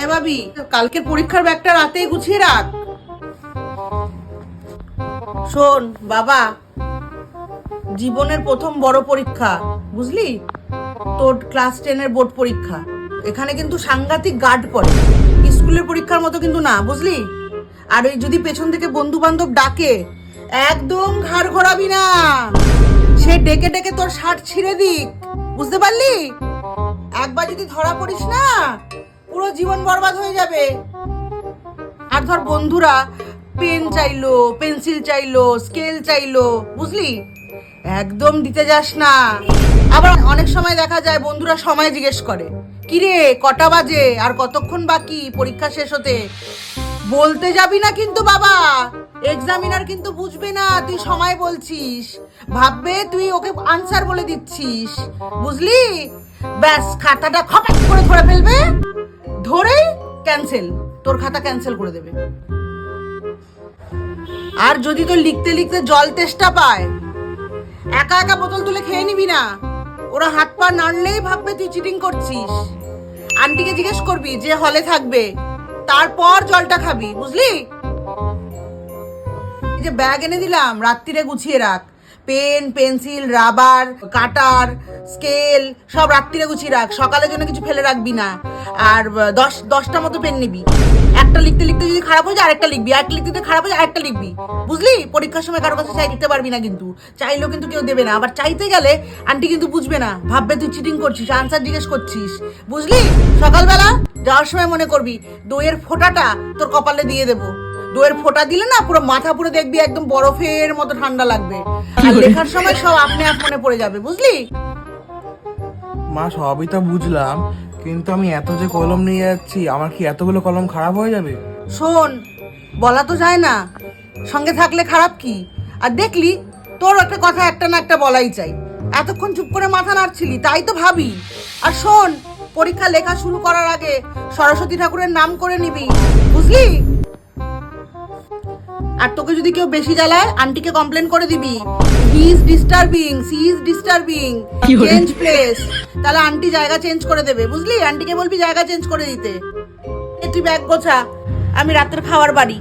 এ ভাবি, কালকের পরীক্ষার ব্যাগটা রাতেই গুছিয়ে রাখ। শোন বাবা, জীবনের প্রথম বড় পরীক্ষা, বুঝলি? তোর ক্লাস 10-এর বোর্ড পরীক্ষা। এখানে কিন্তু সাংঘাতিক গার্ড পড়ে, স্কুলের পরীক্ষার মতো কিন্তু না, বুঝলি? আর ওই যদি পেছন থেকে বন্ধু বান্ধব ডাকে, একদম ঘাড় ঘোরাবি না। সে ডেকে ডেকে তোর শার্ট ছিঁড়ে দিক, বুঝতে পারলি? একবার যদি ধরা পড়িস না, পুরো জীবন বরবাদ হয়ে যাবে। আর ধর বন্ধুরা পেন চাইলো, পেন্সিল চাইলো, স্কেল চাইলো, বুঝলি? একদম দিতে যাস না। আবার অনেক সময় দেখা যায় বন্ধুরা সময় জিজ্ঞেস করে, কিরে কটা বাজে আর কতক্ষণ বাকি পরীক্ষা শেষ হতে। বলতে যাবি না কিন্তু বাবা, এক্সামিনার কিন্তু বুঝবে না তুই সময় বলছিস, ভাববে তুই ওকে আনসার বলে দিচ্ছিস, বুঝলি? ব্যাস খাতাটা খপাক করে ধরে ফেলবে, ধরেই ক্যান্সেল, তোর খাতা ক্যান্সেল করে দেবে। আর যদি তোর লিখতে লিখতে জল তেষ্টা পায়, একা একা বোতল তুলে খেয়ে নিবি না। ওরা হাত পা নাড়লেই ভাববে তুই চিটিং করছিস। আন্টিকে জিজ্ঞেস করবি যে হলে থাকবে, তারপর জলটা খাবি, বুঝলি? এই যে ব্যাগ এনে দিলাম, রাত্রিরে গুছিয়ে রাখ। পেন, পেন্সিল, রাবার, কাটার, স্কেল সব রাত্রিরে গুছিয়ে রাখ। সকালের জন্য কিছু ফেলে রাখবি না। আর 10টা মতো পেন নিবি। একটা লিখতে লিখতে যদি খারাপ হয়ে যায় আরেকটা লিখবি, আরেকটা লিখতে লিখতে খারাপ হয়ে যায় আরেকটা লিখবি, বুঝলি? পরীক্ষার সময় কারো কাছে চাইতে পারবি না কিন্তু, চাইলেও কিন্তু কেউ দেবে না। আবার চাইতে গেলে আন্টি কিন্তু বুঝবে না, ভাববে তুই চিটিং করছিস, আনসার জিজ্ঞেস করছিস, বুঝলি? সকালবেলা যাওয়ার সময় মনে করবি দইয়ের ফোঁটাটা তোর কপালে দিয়ে দেবো। দইয়ের ফোঁটা দিলে না পুরো মাথা পুরো দেখবি একদম বরফের মতো ঠান্ডা লাগবে। আর লেখার সময় সব আপনি আপ মনে পড়ে যাবে, বুঝলি? মা সবই তো বুঝলাম, কিন্তু আমি এত যে কলম নিয়ে যাচ্ছি, আমার কি এতগুলো কলম খারাপ হয়ে যাবে? শোন, বলা তো যায় না, সঙ্গে থাকলে খারাপ কি? আর দেখলি তোর একটা কথা একটা না একটা বলাই চাই। এতক্ষণ চুপ করে মাথা নাড়ছিলি, তাই তো ভাবি। আর শোন, পরীক্ষা লেখা শুরু করার আগে সরস্বতী ঠাকুরের নাম করে নিবি, বুঝলি? আর তোকে যদি কেউ বেশি জ্বালায়, আন্টিকে কমপ্লেন করে দিবি, he is disturbing, she is disturbing, change place. তাহলে আন্টি জায়গা চেঞ্জ করে দেবে, বুঝলি? আন্টিকে বলবি জায়গা চেঞ্জ করে দিতে। তুই ব্যাগ গোছা, আমি রাতের খাবার বাড়ি।